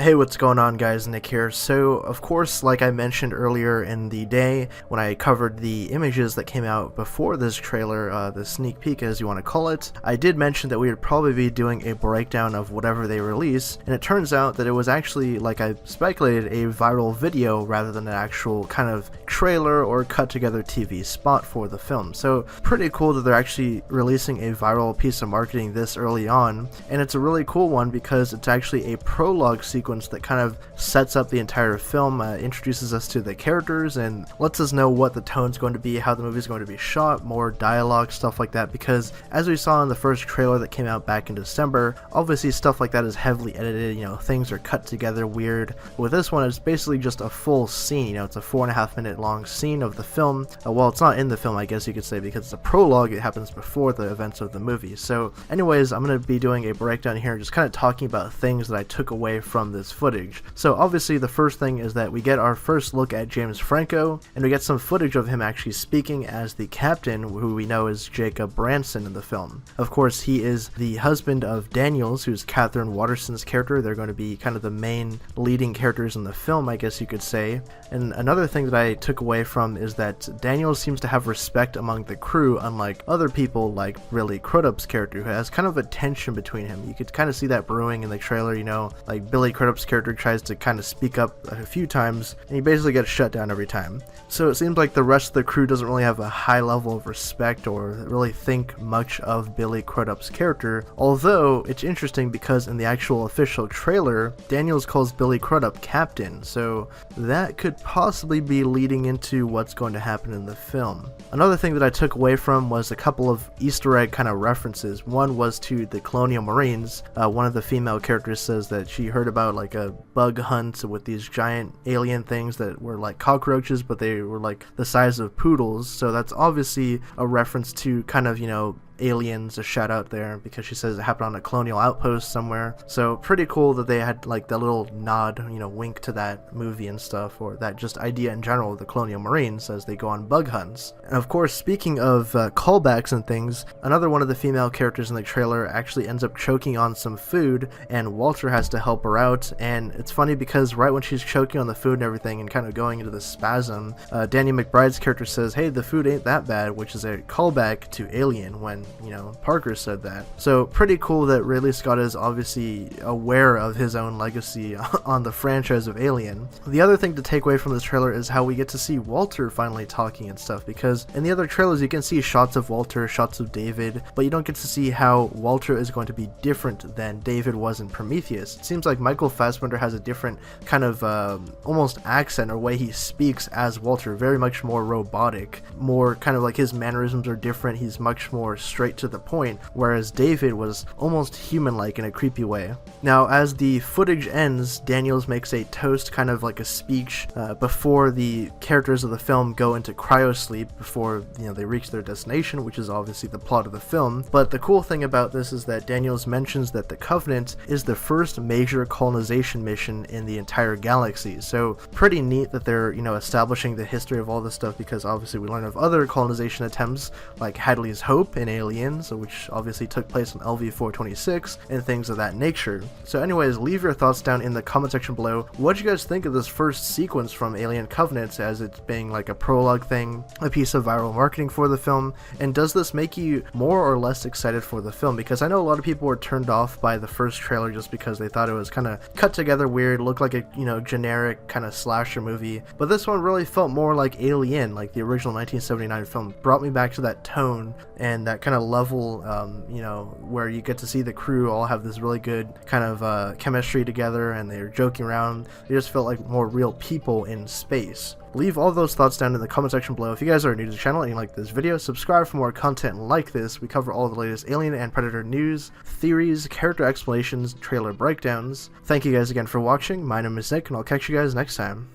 Hey, what's going on guys, Nick here. So, of course, like I mentioned earlier in the day when I covered the images that came out before this trailer, the sneak peek as you want to call it, I did mention that we would probably be doing a breakdown of whatever they release, and it turns out that it was actually, like I speculated, a viral video rather than an actual kind of trailer or cut together TV spot for the film. So, pretty cool that they're actually releasing a viral piece of marketing this early on, and it's a really cool one because it's actually a prologue sequence that kind of sets up the entire film, introduces us to the characters and lets us know what the tone's going to be, how the movie's going to be shot, more dialogue, stuff like that, because as we saw in the first trailer that came out back in December, obviously stuff like that is heavily edited, things are cut together weird. With this one, it's basically just a full scene, it's a 4.5 minute long scene of the film. Well, it's not in the film, I guess you could say, because it's a prologue, it happens before the events of the movie. So anyways, I'm going to be doing a breakdown here, just kind of talking about things that I took away from this footage. So obviously the first thing is that we get our first look at James Franco, and we get some footage of him actually speaking as the captain, who we know is Jacob Branson in the film. Of course, he is the husband of Daniels, who's Catherine Waterston's character. They're going to be kind of the main leading characters in the film, I guess you could say. And another thing that I took away from is that Daniels seems to have respect among the crew, unlike other people like Billy Crudup's character, who has kind of a tension between him. You could kind of see that brewing in the trailer, like Billy Crudup's character tries to kind of speak up a few times, and he basically gets shut down every time. So it seems like the rest of the crew doesn't really have a high level of respect or really think much of Billy Crudup's character, although it's interesting because in the actual official trailer, Daniels calls Billy Crudup captain, so that could possibly be leading into what's going to happen in the film. Another thing that I took away from was a couple of Easter egg kind of references. One was to the Colonial Marines. One of the female characters says that she heard about like a bug hunt with these giant alien things that were like cockroaches, but they were like the size of poodles, so that's obviously a reference to kind of, aliens, a shout out there, because she says it happened on a colonial outpost somewhere. So pretty cool that they had like the little nod, wink to that movie and stuff, or that just idea in general of the Colonial Marines as they go on bug hunts. And of course, speaking of callbacks and things, another one of the female characters in the trailer actually ends up choking on some food, and Walter has to help her out. And it's funny because right when she's choking on the food and everything and kind of going into the spasm, Danny McBride's character says, "Hey, the food ain't that bad," which is a callback to Alien when Parker said that. So pretty cool that Ridley Scott is obviously aware of his own legacy on the franchise of Alien. The other thing to take away from this trailer is how we get to see Walter finally talking and stuff, because in the other trailers you can see shots of Walter, shots of David, but you don't get to see how Walter is going to be different than David was in Prometheus. It seems like Michael Fassbender has a different kind of almost accent or way he speaks as Walter, very much more robotic, more kind of like his mannerisms are different, he's much more straight to the point, whereas David was almost human-like in a creepy way. Now, as the footage ends, Daniels makes a toast, kind of like a speech, before the characters of the film go into cryosleep before they reach their destination, which is obviously the plot of the film. But the cool thing about this is that Daniels mentions that the Covenant is the first major colonization mission in the entire galaxy. So pretty neat that they're establishing the history of all this stuff, because obviously we learn of other colonization attempts like Hadley's Hope in Aliens, which obviously took place in LV-426 and things of that nature. So anyways, leave your thoughts down in the comment section below. What do you guys think of this first sequence from Alien Covenant, as it's being like a prologue thing, a piece of viral marketing for the film, and does this make you more or less excited for the film? Because I know a lot of people were turned off by the first trailer just because they thought it was kind of cut together weird, looked like a generic kind of slasher movie, but this one really felt more like Alien, like the original 1979 film. Brought me back to that tone and that kind of level, where you get to see the crew all have this really good kind of chemistry together and they're joking around. They just felt like more real people in space. Leave all those thoughts down in the comment section below. If you guys are new to the channel and you like this video, subscribe for more content like this. We cover all the latest Alien and Predator news, theories, character explanations, trailer breakdowns. Thank you guys again for watching. My name is Nick, and I'll catch you guys next time.